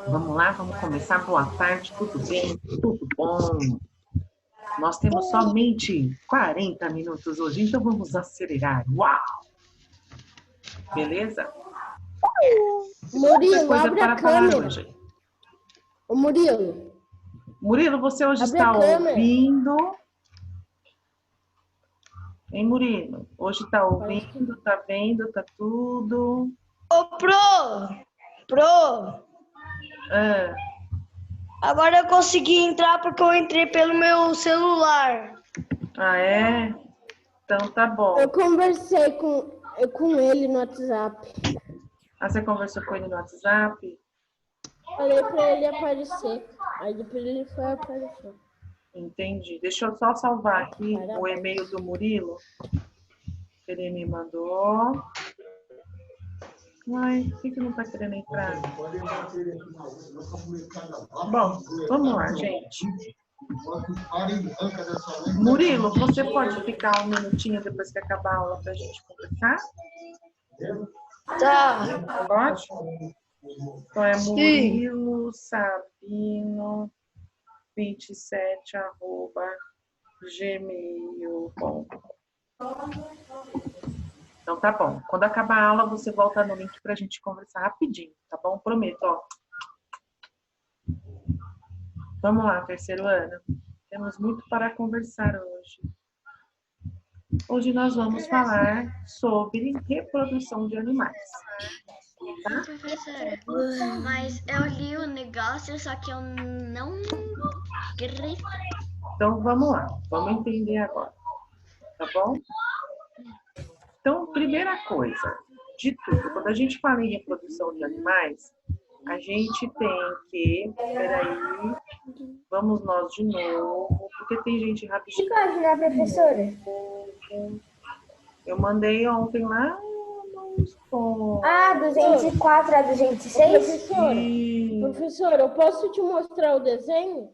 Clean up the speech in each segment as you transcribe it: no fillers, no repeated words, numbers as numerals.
Vamos lá, vamos começar. Boa tarde, tudo bem? Tudo bom? Nós temos somente 40 minutos hoje, então vamos acelerar. Uau! Beleza? Murilo, Coisa abre a para falar câmera. hoje. Ô, Murilo, Murilo, você hoje abre a está câmera. ouvindo? Hein, Murilo? Hoje está Parece que... ouvindo, está vendo, está tudo? Ô, Pro, Ah, agora eu consegui entrar porque eu entrei pelo meu celular. é? Então tá bom. Eu conversei com ele no WhatsApp. Ah, você conversou com ele no WhatsApp? Falei pra ele aparecer. Aí depois ele foi aparecer. Entendi. Deixa eu só salvar aqui o Parabéns. e-mail do Murilo. Que ele me mandou. Ai, por que não tá querendo entrar? Bom, vamos lá, gente. Murilo, você pode ficar um minutinho depois que acabar a aula pra gente conversar? Tá. Pode? Então é Sim. Murilo Sabino 27 @gmail.com. Então tá bom. Quando acabar a aula, você volta no link pra gente conversar rapidinho, tá bom? Prometo, ó. Vamos lá, terceiro ano. Temos muito para conversar hoje. Hoje nós vamos falar sobre reprodução de animais. Tá? Professora, mas eu li o negócio, só que eu não grifei. Então vamos lá, vamos entender agora. Tá bom? Então, primeira coisa de tudo, quando a gente fala em reprodução de animais, a gente tem que. Peraí, vamos nós de novo, porque tem gente rápida. Que página, professora? Eu mandei ontem lá nos pontos. Ah, 204 a 206? Professora, eu posso te mostrar o desenho?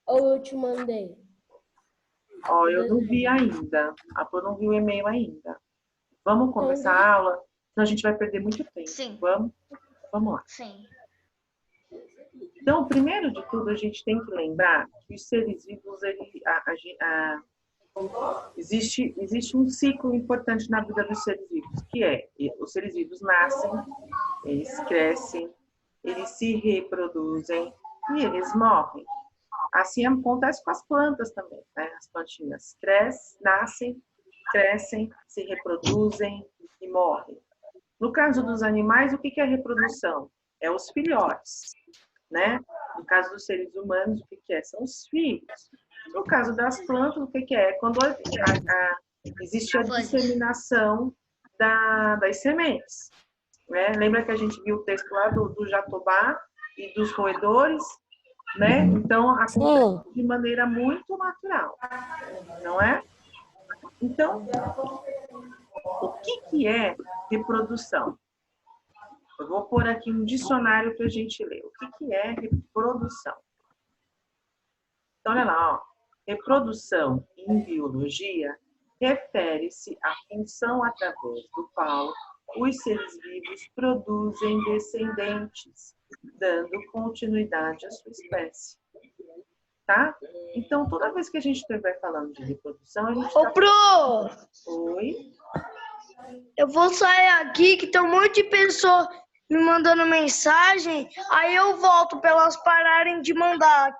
Ou eu te mandei? Ó, eu não vi ainda. A Pô não viu o e-mail ainda. Vamos começar a aula, senão a gente vai perder muito tempo. Sim. Vamos lá. Sim. Então, primeiro de tudo, a gente tem que lembrar que os seres vivos, existe um ciclo importante na vida dos seres vivos, que é, os seres vivos nascem, eles crescem, eles se reproduzem e eles morrem. Assim acontece com as plantas também, né? As plantinhas nascem, crescem, se reproduzem e morrem. No caso dos animais, o que é reprodução? É os filhotes, né? No caso dos seres humanos, o que é? São os filhos. No caso das plantas, o que é? Quando existe a disseminação das sementes. Né? Lembra que a gente viu o texto lá do jatobá e dos roedores? Né? Então, acontece de maneira muito natural, não é? Então, o que é reprodução? Eu vou pôr aqui um dicionário para a gente ler. O que é reprodução? Então, olha lá, ó. Reprodução em biologia refere-se à função através do qual os seres vivos produzem descendentes, dando continuidade à sua espécie. Tá? Então, toda vez que a gente estiver falando de reprodução, a gente Ô, Pro, Oi? eu vou sair aqui que tem um monte de pessoa me mandando mensagem, aí eu volto pra elas pararem de mandar.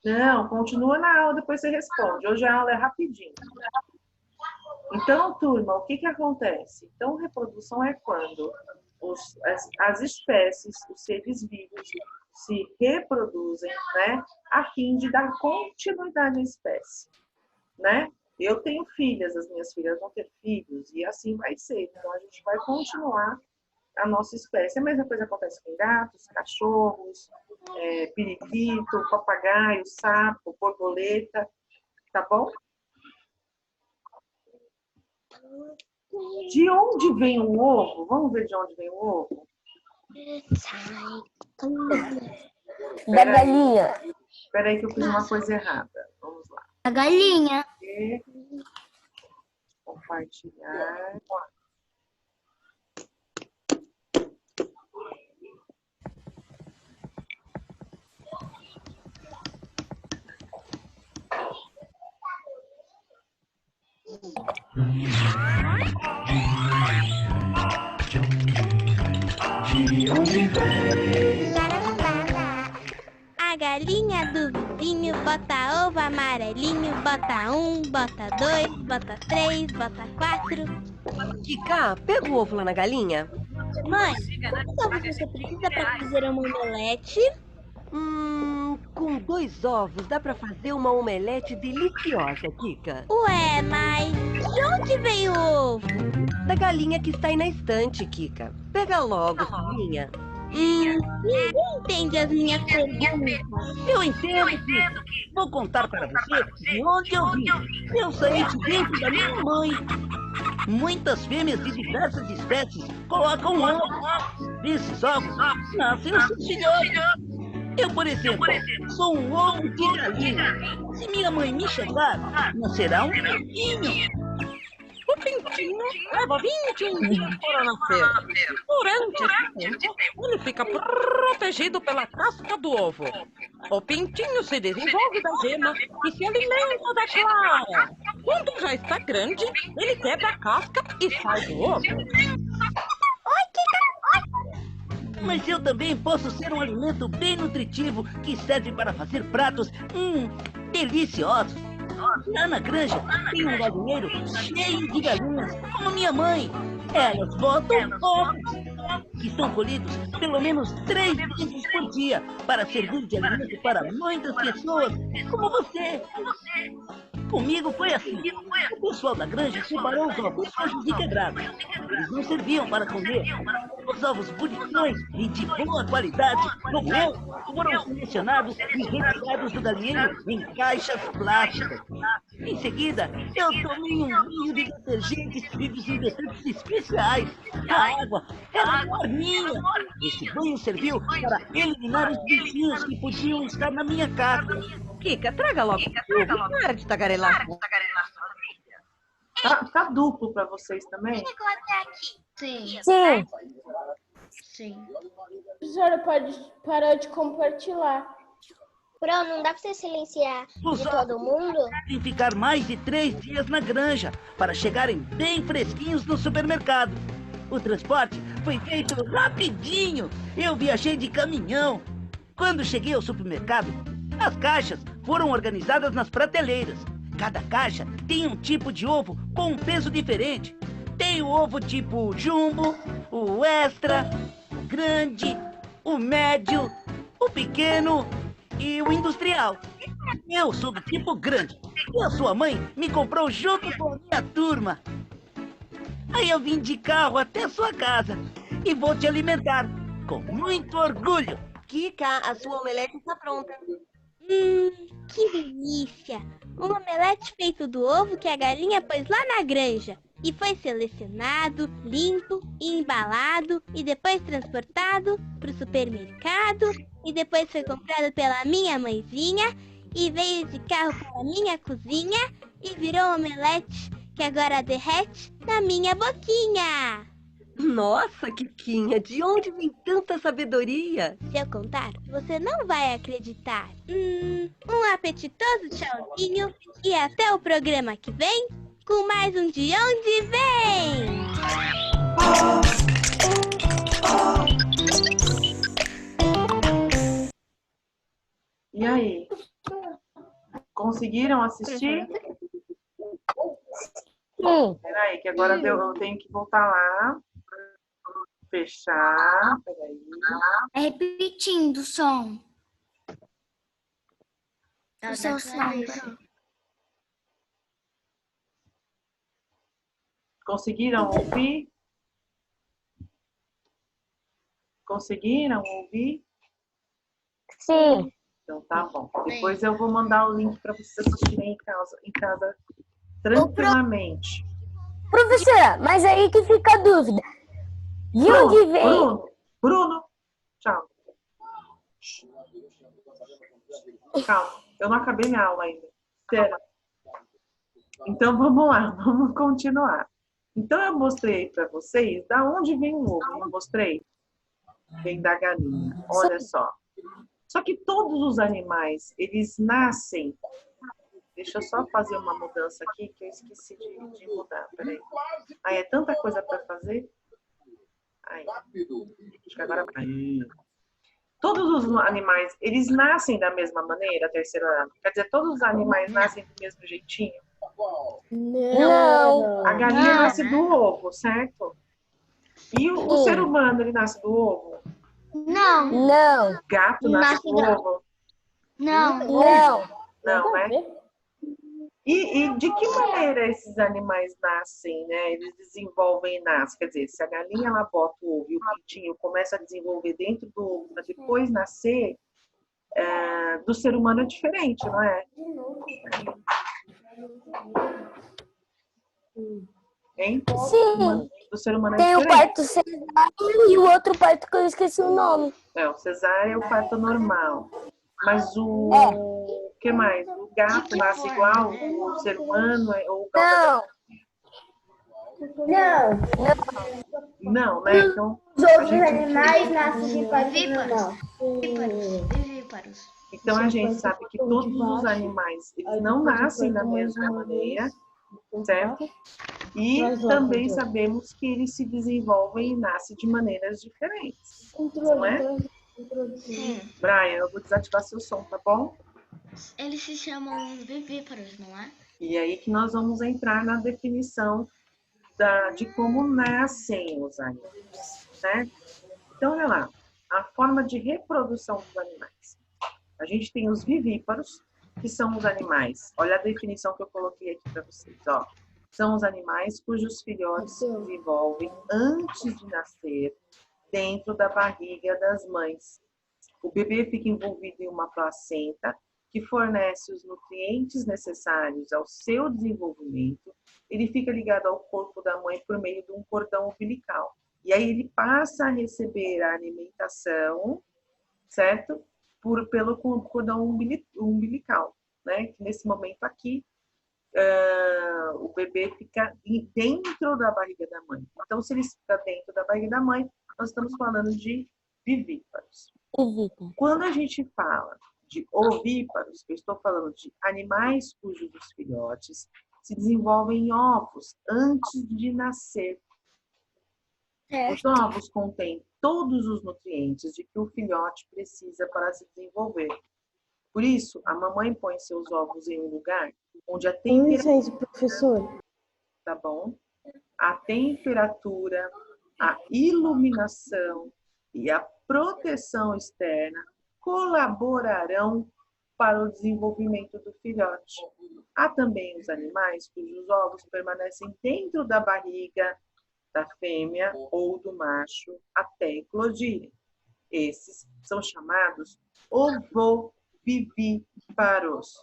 Não, continua na aula, depois você responde. Hoje a aula é rapidinho. Então, turma, o que acontece? Então, reprodução é quando as espécies, os seres vivos, se reproduzem, né, a fim de dar continuidade à espécie, né? Eu tenho filhas, as minhas filhas vão ter filhos, e assim vai ser. Então, a gente vai continuar a nossa espécie. A mesma coisa acontece com gatos, cachorros, periquito, papagaio, sapo, borboleta, tá bom? De onde vem o ovo? Vamos ver de onde vem o ovo? Da galinha. Espera aí que eu fiz uma coisa errada. Vamos lá. A galinha. Compartilhar. A galinha do vizinho bota ovo amarelinho, bota 1, bota 2, bota 3, bota 4. Kika, pega o ovo lá na galinha. Mãe, quantos ovos você precisa para fazer uma omelete? Com 2 ovos dá pra fazer uma omelete deliciosa, Kika. Ué, mas de onde veio o ovo? Da galinha que está aí na estante, Kika. Pega logo, filhinha. Ninguém entende as minhas perguntas. Eu entendo, Kika. Vou contar para você de onde eu vim. Eu saí de dentro da minha mãe. Muitas fêmeas de diversas espécies colocam ovos. Desses ovos nascem os seus filhotes. Eu, por exemplo, sou um ovo de galinha. Se minha mãe me chegar, nascerá um pintinho. O pintinho leva 21 dias para nascer. Durante esse tempo, ele fica protegido pela casca do ovo. O pintinho se desenvolve da gema e se alimenta da clara. Quando já está grande, ele quebra a casca e sai do ovo. Mas eu também posso ser um alimento bem nutritivo que serve para fazer pratos deliciosos. Lá na granja tem um galinheiro cheio de galinhas, como minha mãe. Elas botam ovos, que são colhidos pelo menos 3 vezes por dia para servir de alimento para muitas pessoas, como você. Comigo foi assim. O pessoal da granja separou os ovos sujos e quebrados. Eles não serviam para comer. Os ovos bonitões e de boa qualidade, como eu, foram selecionados e retirados do galinheiro em caixas plásticas. Em seguida, eu tomei um banho de detergentes e desinfetantes especiais. A água era morninha. Esse banho serviu para eliminar os bichinhos que podiam estar na minha casa. Kika, traga logo o ovo. Para de tagarelar. Tá duplo para vocês também? Chegou até aqui. Sim. Sim. Sim. Professora, pode parar de compartilhar. Bruno, não dá pra você silenciar Os de todo mundo? Devem ficar mais de 3 dias na granja para chegarem bem fresquinhos no supermercado. O transporte foi feito rapidinho. Eu viajei de caminhão. Quando cheguei ao supermercado, as caixas foram organizadas nas prateleiras. Cada caixa tem um tipo de ovo com um peso diferente. Tem o ovo tipo jumbo, o extra, o grande, o médio, o pequeno e o industrial. Eu sou do tipo grande e a sua mãe me comprou junto com a minha turma. Aí eu vim de carro até sua casa e vou te alimentar com muito orgulho. Kika, a sua omelete está pronta. Que delícia! Um omelete feito do ovo que a galinha pôs lá na granja. E foi selecionado, limpo e embalado. E depois transportado para o supermercado. E depois foi comprado pela minha mãezinha. E veio de carro para a minha cozinha. E virou um omelete que agora derrete na minha boquinha. Nossa, Kikinha, de onde vem tanta sabedoria? Se eu contar, você não vai acreditar. Um apetitoso tchauzinho e até o programa que vem com mais um De Onde Vem! E aí? Conseguiram assistir? Sim. Peraí, que agora eu tenho que voltar lá. Fechar. Peraí. É repetindo o som. O seu som. Conseguiram ouvir? Conseguiram ouvir? Sim. Então tá bom. Depois eu vou mandar o link para vocês assistirem em casa tranquilamente. Professora, mas aí que fica a dúvida. De onde vem? Bruno, tchau. Calma, eu não acabei minha aula ainda. Espera. Então vamos lá, vamos continuar. Então eu mostrei para vocês da onde vem o ovo. Eu mostrei? Vem da galinha. Olha só. Só que todos os animais, eles nascem. Deixa eu só fazer uma mudança aqui que eu esqueci de mudar. Peraí. Aí é tanta coisa para fazer. Aí. Acho que agora vai. Todos os animais, eles nascem da mesma maneira, terceira? Quer dizer, todos os animais nascem do mesmo jeitinho? Não. A galinha nasce do ovo, certo? E o ser humano, ele nasce do ovo? Não. Não. O gato nasce do ovo? Não. Não. Não, né? E de que maneira esses animais nascem, né? Eles desenvolvem e nascem. Quer dizer, se a galinha ela bota o ovo e o pintinho começa a desenvolver dentro do ovo para depois nascer, do ser humano é diferente, não é? Hein? Sim. Do ser humano é Tem o diferente. parto cesáreo e o outro parto que eu esqueci o nome. O cesárea é o parto normal. Mas o que mais? O gato nasce igual? O ser humano? Ou o gato? Não, né? Então, Os outros animais nascem de parto normal. Vivíparos. Então a gente sabe que todos os animais eles não nascem da mesma maneira, certo? E também sabemos que eles se desenvolvem e nascem de maneiras diferentes, não é? Brian, eu vou desativar seu som, tá bom? Eles se chamam vivíparos, não é? E aí que nós vamos entrar na definição de como nascem os animais, certo? Então, olha lá, a forma de reprodução dos animais. A gente tem os vivíparos, que são os animais. Olha a definição que eu coloquei aqui para vocês, ó. São os animais cujos filhotes se desenvolvem antes de nascer dentro da barriga das mães. O bebê fica envolvido em uma placenta que fornece os nutrientes necessários ao seu desenvolvimento. Ele fica ligado ao corpo da mãe por meio de um cordão umbilical. E aí ele passa a receber a alimentação, certo? Pelo cordão umbilical, né? Que nesse momento aqui, o bebê fica dentro da barriga da mãe. Então, se ele fica dentro da barriga da mãe, nós estamos falando de vivíparos. Quando a gente fala de ovíparos, eu estou falando de animais cujos os filhotes se desenvolvem em ovos antes de nascer. Os ovos contêm todos os nutrientes de que o filhote precisa para se desenvolver. Por isso, a mamãe põe seus ovos em um lugar onde a temperatura, professor. tá bom? A temperatura, a iluminação e a proteção externa colaborarão para o desenvolvimento do filhote. Há também os animais cujos ovos permanecem dentro da barriga da fêmea ou do macho até eclodirem. Esses são chamados ovovivíparos,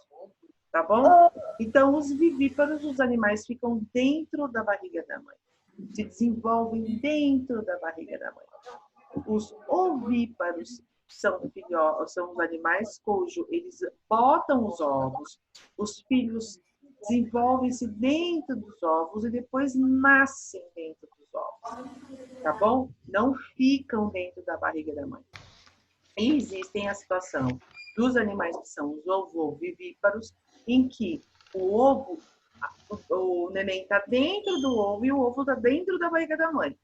tá bom? Então, os vivíparos, os animais ficam dentro da barriga da mãe, se desenvolvem dentro da barriga da mãe. Os ovíparos são os animais cujo eles botam os ovos, os filhos desenvolvem-se dentro dos ovos e depois nascem dentro dos ovos, tá bom? Não ficam dentro da barriga da mãe. E existem a situação dos animais que são os ovovivíparos, em que o neném está dentro do ovo e o ovo está dentro da barriga da mãe,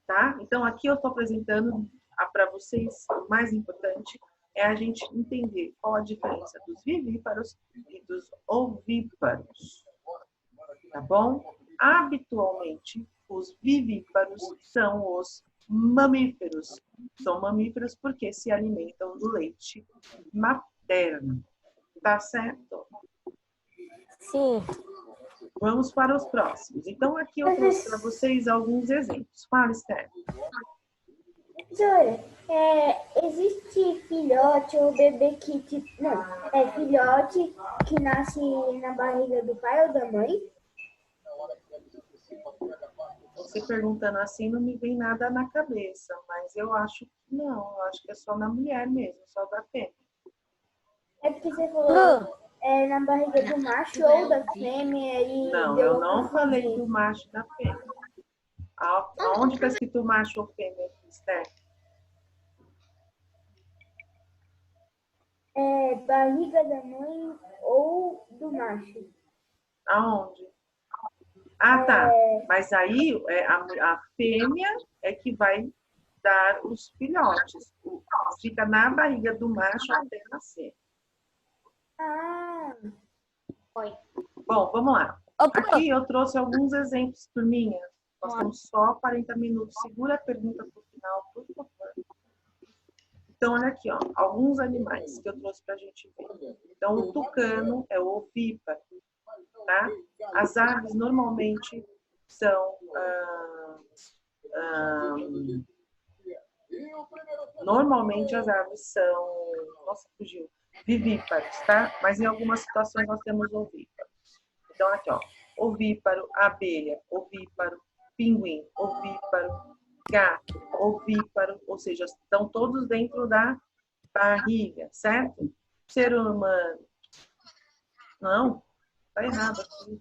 tá? Então, aqui eu estou apresentando para vocês, o mais importante é a gente entender qual a diferença dos vivíparos e dos ovíparos, tá bom? Habitualmente, os vivíparos são os mamíferos. São mamíferos porque se alimentam do leite materno, tá certo? Sim. Vamos para os próximos. Então, aqui eu trouxe para vocês alguns exemplos. Fala, Esther. Professora, existe filhote ou bebê filhote que nasce na barriga do pai ou da mãe? Você perguntando assim não me vem nada na cabeça, mas eu acho que não. Eu acho que é só na mulher mesmo, só da fêmea. É porque você falou na barriga do macho ou da fêmea e... Não, eu não falei do macho e da fêmea. Aonde está escrito macho ou fêmea, Esther? Barriga da mãe ou do macho. Aonde? Ah, tá. Mas aí a fêmea é que vai dar os filhotes. Fica na barriga do macho até nascer. Oi. Bom, vamos lá. Aqui eu trouxe alguns exemplos, turminha. Nós temos só 40 minutos. Segura a pergunta para o final, por favor. Então, olha aqui, ó, alguns animais que eu trouxe para a gente ver. Então, o tucano é o ovíparo, tá? As aves normalmente são normalmente as aves são, nossa, fugiu, vivíparos, tá? Mas em algumas situações nós temos ovíparos. Então, aqui, ó, ovíparo, abelha, ovíparo, pinguim, ovíparo, gato, ovíparo, ou seja, estão todos dentro da barriga, certo? Ser humano. Não, tá errado aqui.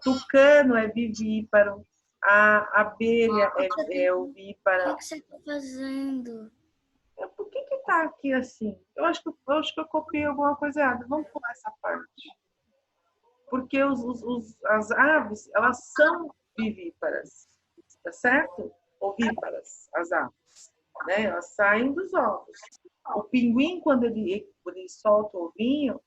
Tucano é vivíparo, a abelha é ovípara. O que você tá fazendo? Por que que tá aqui assim? Eu acho que eu copiei alguma coisa errada. Vamos pular essa parte. Porque as aves, elas são vivíparas, tá certo? Ovíparas, as aves, né? Elas saem dos ovos. O pinguim, quando ele solta o ovinho,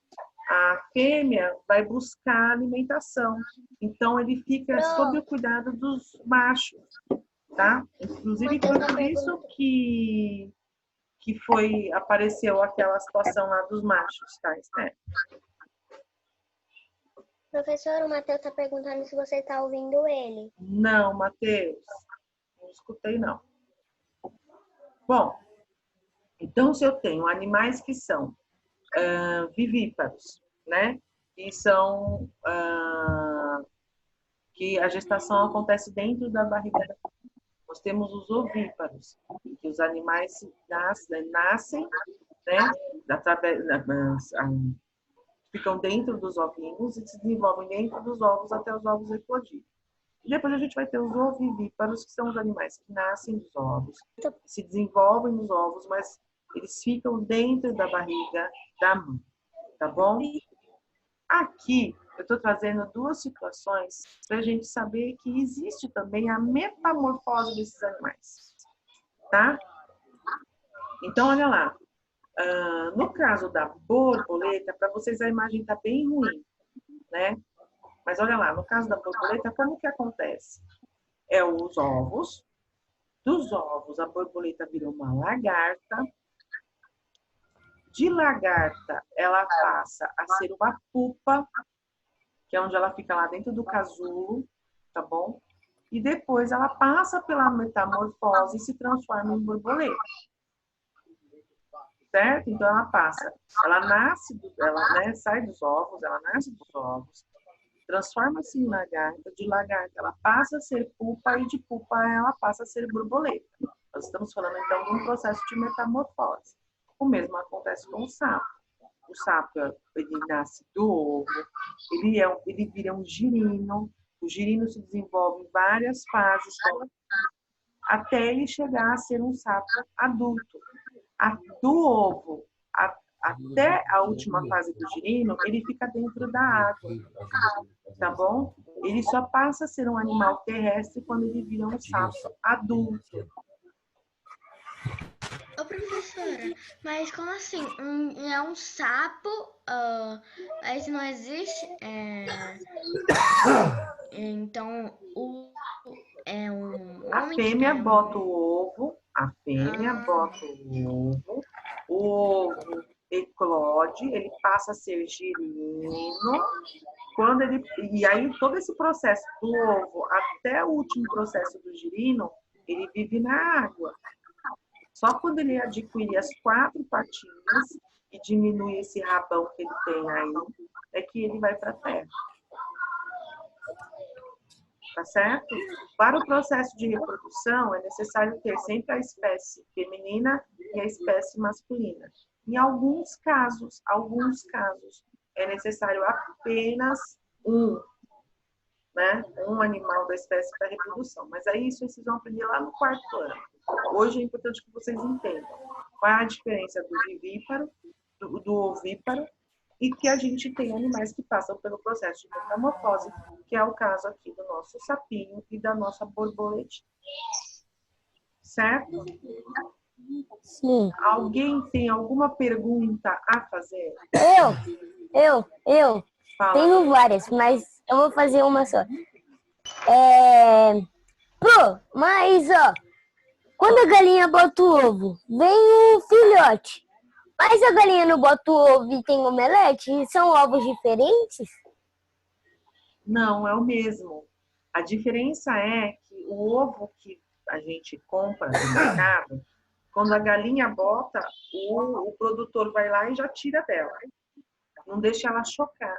a fêmea vai buscar alimentação. Então, ele fica sob o cuidado dos machos, tá? Inclusive, foi por isso que apareceu aquela situação lá dos machos, tá, Esther? Professor, o Matheus está perguntando se você está ouvindo ele. Não, Matheus. Não escutei, não. Bom, então se eu tenho animais que são vivíparos, né? Que são... que a gestação acontece dentro da barriga da mãe. Nós temos os ovíparos, que os animais nascem, né? Ficam dentro dos ovinhos e se desenvolvem dentro dos ovos até os ovos eclodirem. E depois a gente vai ter os ovivíparos, que são os animais que nascem dos ovos, se desenvolvem nos ovos, mas eles ficam dentro da barriga da mãe, tá bom? Aqui eu estou trazendo duas situações para a gente saber que existe também a metamorfose desses animais, tá? Então, olha lá. No caso da borboleta, para vocês a imagem está bem ruim, né? Mas olha lá, no caso da borboleta, como que acontece? É os ovos. Dos ovos, a borboleta vira uma lagarta. De lagarta, ela passa a ser uma pupa, que é onde ela fica lá dentro do casulo, tá bom? E depois ela passa pela metamorfose e se transforma em borboleta. Certo? Então ela nasce, né, sai dos ovos, ela nasce dos ovos, transforma-se em lagarta, de lagarta ela passa a ser pupa e de pupa ela passa a ser borboleta. Nós estamos falando então de um processo de metamorfose. O mesmo acontece com o sapo. O sapo, ele nasce do ovo, ele vira um girino, o girino se desenvolve em várias fases até ele chegar a ser um sapo adulto. Do ovo até a última fase do girino, ele fica dentro da água, tá bom? Ele só passa a ser um animal terrestre quando ele vira um sapo adulto. Ô, professora, mas como assim? É um sapo, mas não existe? Então, é um homem. A fêmea bota o ovo, o ovo eclode, ele passa a ser girino. E aí todo esse processo do ovo até o último processo do girino, ele vive na água. Só quando ele adquire as 4 patinhas e diminui esse rabão que ele tem aí, é que ele vai para a terra. Tá certo? Para o processo de reprodução, é necessário ter sempre a espécie feminina e a espécie masculina. Em alguns casos, é necessário apenas um animal da espécie para reprodução. Mas aí isso vocês vão aprender lá no 4º ano. Hoje é importante que vocês entendam qual é a diferença do vivíparo, do ovíparo e que a gente tem animais que passam pelo processo de metamorfose, que é o caso aqui do nosso sapinho e da nossa borboletinha. Certo? Sim. Alguém tem alguma pergunta a fazer? Eu. Fala. Tenho várias, mas eu vou fazer uma só. Mas, ó, quando a galinha bota o ovo, vem o filhote. Mas a galinha não bota o ovo e tem omelete? São ovos diferentes? Não, é o mesmo. A diferença é que o ovo que a gente compra no mercado, quando a galinha bota, o produtor vai lá e já tira dela. Não deixa ela chocar.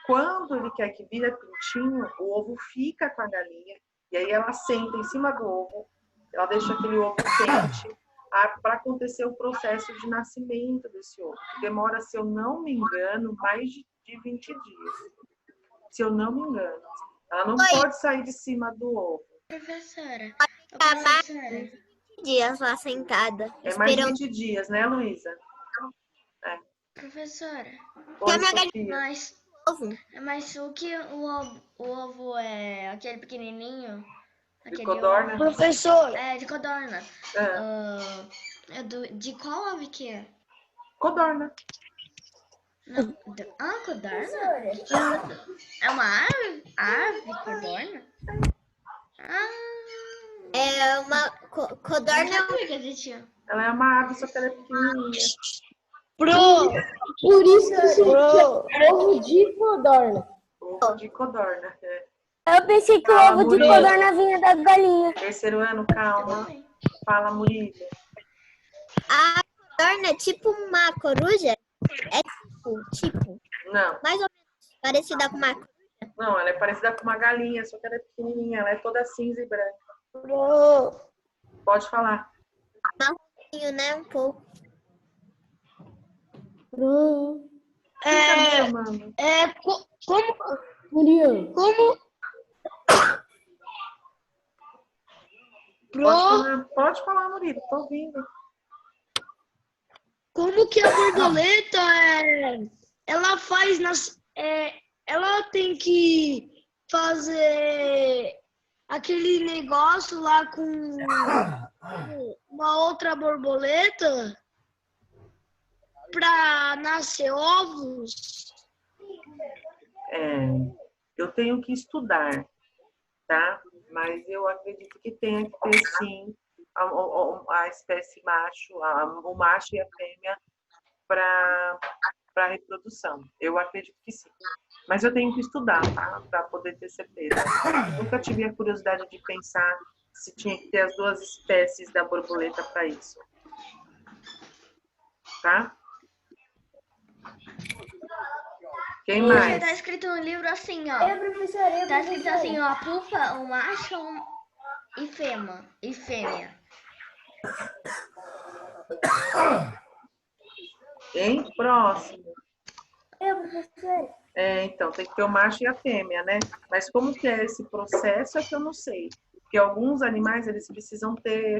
Quando ele quer que vira pintinho, o ovo fica com a galinha e aí ela senta em cima do ovo, ela deixa aquele ovo quente para acontecer o processo de nascimento desse ovo, que demora, se eu não me engano, mais de 20 dias. Se eu não me engano. Ela não pode sair de cima do ovo. Professora, Dias lá sentada. É mais de 20 dias, né, Luísa? É. Professora, Oi, Sofia. mas o que o ovo é aquele pequenininho? De codorna? Professor. É, de codorna. De qual ave que é? Codorna. Não, codorna? É uma ave? Ave codorna? É uma codorna. Ela é uma ave, só que ela é pequenininha. Por isso que se chama ovo de codorna. Ovo de codorna, é. Eu pensei que o ovo de codorna vinha da galinha. Terceiro ano, calma. Fala, Murilo. A codorna é tipo uma coruja? É tipo? Não. Mais ou menos parecida com uma coruja? Não, ela é parecida com uma galinha, só que ela é pequenininha. Ela é toda cinza e branca. Pode falar. Marronzinho, né? Um pouco. Pode falar, Murilo, tô ouvindo. Como que a borboleta ela faz ela tem que fazer aquele negócio lá com uma outra borboleta para nascer ovos? Eu tenho que estudar, tá? Mas eu acredito que tenha que ter, sim, a espécie macho, o macho e a fêmea para reprodução. Eu acredito que sim. Mas eu tenho que estudar, tá? Para poder ter certeza. Nunca tive a curiosidade de pensar se tinha que ter as duas espécies da borboleta para isso. Tá? Quem mais? Tá escrito no livro assim, ó. Tá escrito assim, ó, a pupa, o macho e fêmea. Hein? Próximo. Então, tem que ter o macho e a fêmea, né? Mas como que é esse processo é que eu não sei. Porque alguns animais, eles precisam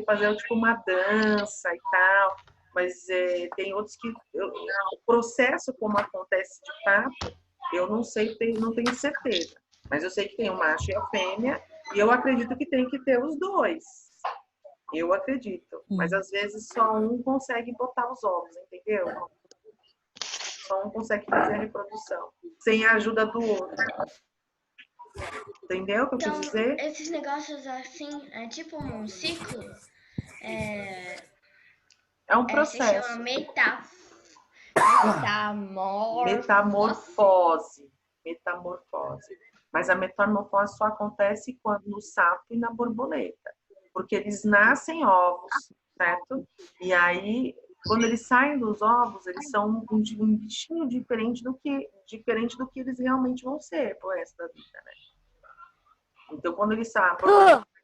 fazer tipo uma dança e tal. Mas tem outros que... o processo, como acontece de fato, eu não sei, não tenho certeza. Mas eu sei que tem o macho e a fêmea, e eu acredito que tem que ter os dois. Eu acredito. Mas às vezes só um consegue botar os ovos, entendeu? Só um consegue fazer a reprodução, sem a ajuda do outro. Entendeu o que eu quis dizer? Esses negócios assim, é tipo um ciclo. É um processo. Se chama Metamorfose. Mas a metamorfose só acontece no sapo e na borboleta. Porque eles nascem ovos, certo? E aí, quando eles saem dos ovos, eles são um bichinho diferente do que eles realmente vão ser pro resto da vida, né? Então, quando ele sai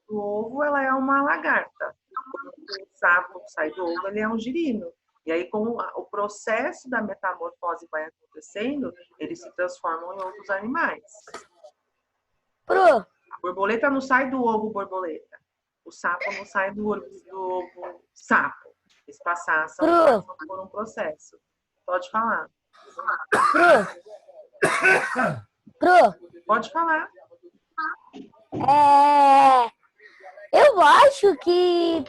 do ovo, ela é uma lagarta. Quando o sapo sai do ovo, ele é um girino. E aí, como o processo da metamorfose vai acontecendo, eles se transformam em outros animais. A borboleta não sai do ovo borboleta. O sapo não sai do ovo sapo. Eles passam por um processo. Pode falar. Pro, Pode falar. eu acho que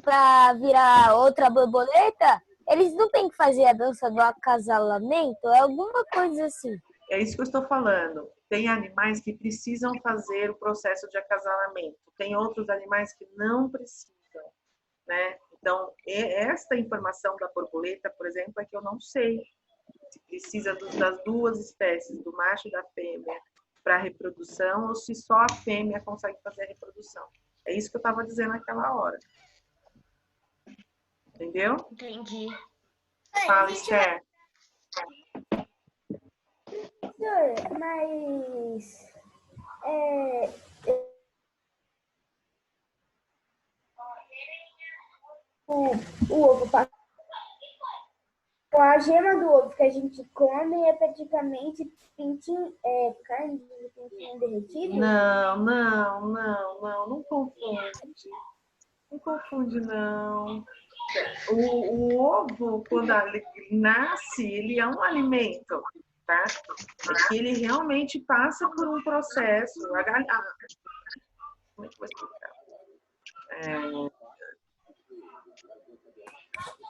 para virar outra borboleta, eles não têm que fazer a dança do acasalamento, é alguma coisa assim. É isso que eu estou falando. Tem animais que precisam fazer o processo de acasalamento. Tem outros animais que não precisam, né? Então, esta informação da borboleta, por exemplo, é que eu não sei se precisa das duas espécies, do macho e da fêmea, para reprodução, ou se só a fêmea consegue fazer a reprodução. É isso que eu estava dizendo naquela hora. Entendeu? Entendi. Fala, Esther. Professor, mas o ovo a gema do ovo que a gente come é praticamente carne de pintinho derretido? Não confunde. Não confunde, não. O ovo, quando ele nasce, ele é um alimento, tá? É que ele realmente passa por um processo. Como é que eu vou explicar?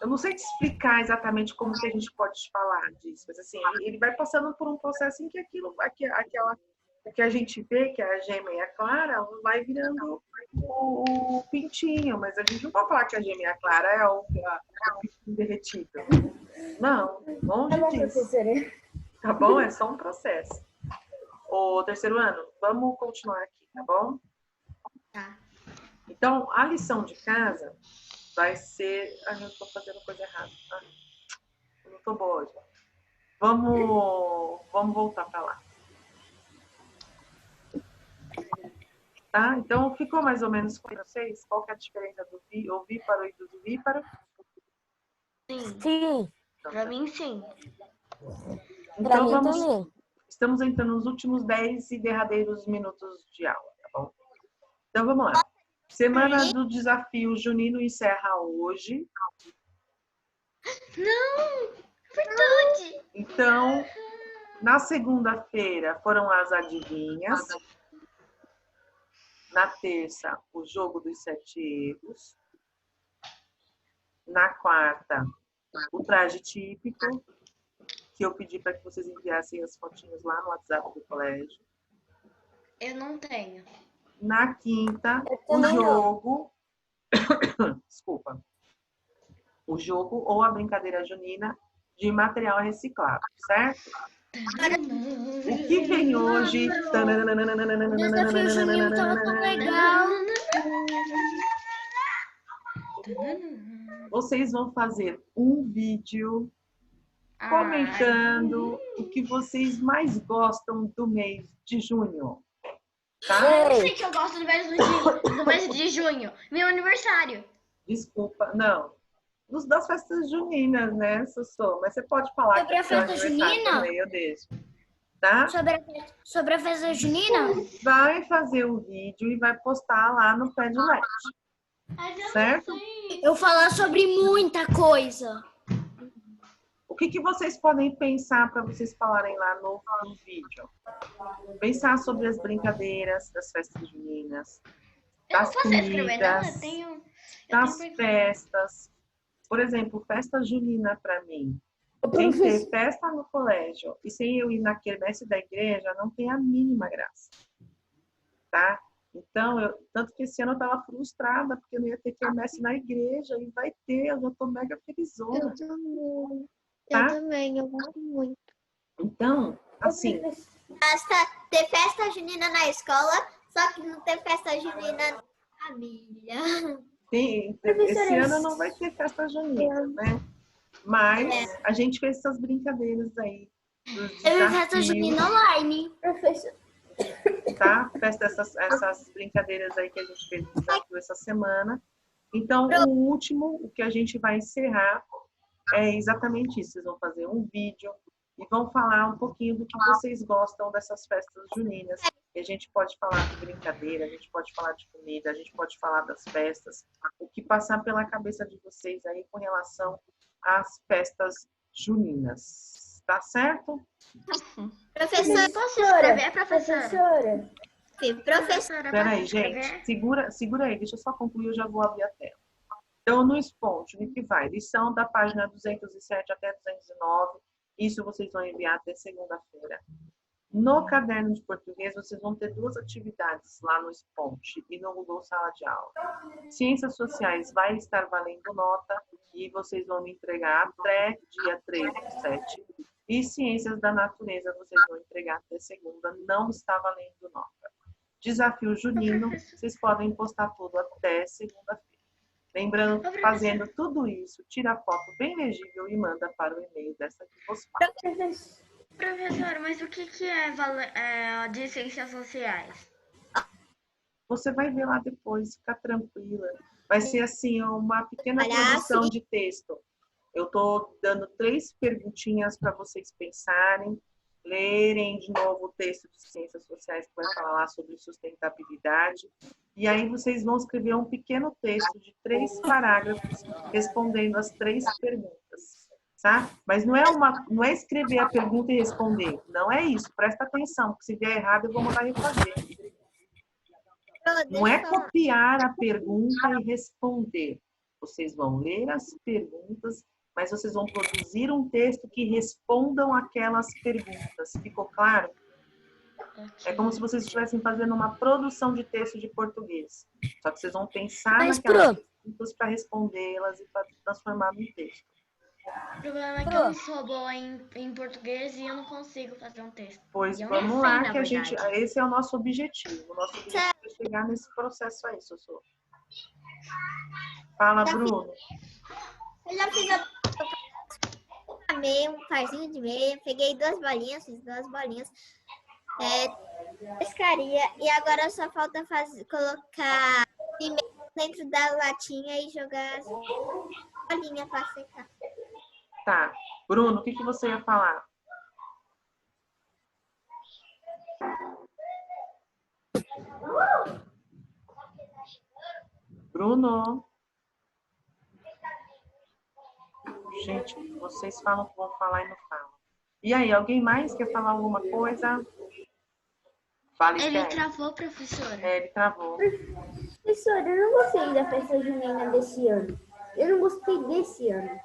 Eu não sei te explicar exatamente como que a gente pode falar disso, mas assim, ele vai passando por um processo em que o que a gente vê, que é a gema e a clara, vai virando o pintinho, mas a gente não pode falar que a gema e a clara é o pintinho derretido. Não, longe disso. Tá bom? É só um processo. O terceiro ano, vamos continuar aqui, tá bom? Tá. Então, a lição de casa vai ser... Ai, eu tô fazendo coisa errada. Eu não tô boa hoje. Vamos voltar para lá. Tá? Então, ficou mais ou menos com vocês? Qual que é a diferença do ovíparo e do vivíparo? Sim. Para mim, sim. Então, estamos entrando nos últimos 10 e derradeiros minutos de aula, tá bom? Então, vamos lá. Semana do Desafio Junino encerra hoje. Não! Verdade! Então, na segunda-feira foram as adivinhas. Na terça, o jogo dos 7 erros. Na quarta, o traje típico, que eu pedi para que vocês enviassem as fotinhos lá no WhatsApp do colégio. Eu não tenho. Na quinta, o jogo... Desculpa. O jogo ou a brincadeira junina de material reciclado, certo? O que vem hoje? O desafio junino estava tão legal. Vocês vão fazer um vídeo comentando o que vocês mais gostam do mês de junho. Tá? Eu sei que eu gosto do mês de junho. Meu aniversário. Desculpa, não. Das festas juninas, né, Sussô? Mas você pode falar sobre a festa junina? Também, eu deixo. Tá? Sobre a festa junina? Vai fazer o vídeo e vai postar lá no Padlet. Certo? Eu falar sobre muita coisa. O que vocês podem pensar para vocês falarem lá no vídeo? Pensar sobre as brincadeiras das festas juninas, das comidas, das festas. Por exemplo, festa junina para mim. Sem ter festa no colégio e sem eu ir na quermesse da igreja, não tem a mínima graça. Tá? Então, tanto que esse ano eu estava frustrada, porque eu não ia ter quermesse na igreja, e vai ter, eu já estou mega felizona. Eu também, eu gosto muito. Então, assim... Ter festa junina na escola, só que não ter festa junina na família. Sim, esse ano não vai ter festa junina, né? Mas a gente fez essas brincadeiras aí. Teve festa junina online. Professor. Tá? Essas brincadeiras aí que a gente fez essa semana. Então, o último, o que a gente vai encerrar é exatamente isso. Vocês vão fazer um vídeo e vão falar um pouquinho do que vocês gostam dessas festas juninas. E a gente pode falar de brincadeira, a gente pode falar de comida, a gente pode falar das festas. O que passar pela cabeça de vocês aí com relação às festas juninas. Tá certo? Professora, Posso escrever, professora? professora. Espera aí, gente. Segura aí. Deixa eu só concluir, eu já vou abrir a tela. Então, no Sponge, o que vai? Lição da página 207 até 209. Isso vocês vão enviar até segunda-feira. No caderno de português, vocês vão ter 2 atividades lá no Sponge e no Google Sala de Aula. Ciências Sociais vai estar valendo nota e vocês vão me entregar até dia 3/7. E Ciências da Natureza vocês vão entregar até segunda, não está valendo nota. Desafio junino, vocês podem postar tudo até segunda-feira. Lembrando que fazendo tudo isso, tira a foto bem legível e manda para o e-mail dessa que você faz. Professora, mas o que é de ciências sociais? Você vai ver lá depois, fica tranquila. Vai ser assim, uma pequena produção de texto. Eu estou dando 3 perguntinhas para vocês pensarem, lerem de novo o texto de Ciências Sociais que vai falar lá sobre sustentabilidade. E aí vocês vão escrever um pequeno texto de 3 parágrafos respondendo as 3 perguntas. Tá? Mas não é escrever a pergunta e responder. Não é isso. Presta atenção, porque se der errado eu vou mandar refazer. Não é copiar a pergunta e responder. Vocês vão ler as perguntas, mas vocês vão produzir um texto que respondam aquelas perguntas. Ficou claro? É como se vocês estivessem fazendo uma produção de texto de português. Só que vocês vão pensar naquelas perguntas para respondê-las e para transformar num texto. O problema é que eu não sou boa em português e eu não consigo fazer um texto. Pois vamos lá, que esse é o nosso objetivo. O nosso objetivo é chegar nesse processo aí, Sossô. Fala, Bruno. Eu já fiz um parzinho de meia, peguei 2 bolinhas, fiz 2 bolinhas, pescaria, e agora só falta colocar dentro da latinha e jogar as bolinhas para secar. Tá. Bruno, o que você ia falar? Bruno? Gente, vocês falam que vão falar e não falam. E aí, alguém mais quer falar alguma coisa? Fala, Ele Esther. travou, professora. Ele travou. Professora, eu não gostei da festa junina desse ano. Eu não gostei desse ano.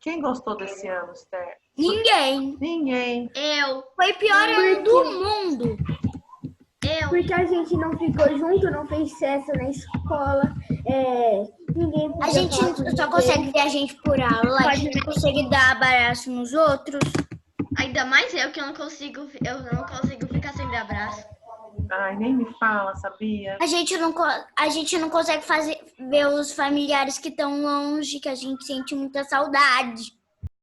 Quem gostou desse ano, Esther? Ninguém. Eu. Foi pior ano do mundo. Porque a gente não ficou junto, não fez festa na escola. Ninguém A gente só consegue ver a gente por aula, a gente não consegue dar abraço nos outros. Ainda mais eu que eu não consigo ficar sem dar abraço. Ai, nem me fala, sabia? A gente não consegue ver os familiares que estão longe, que a gente sente muita saudade.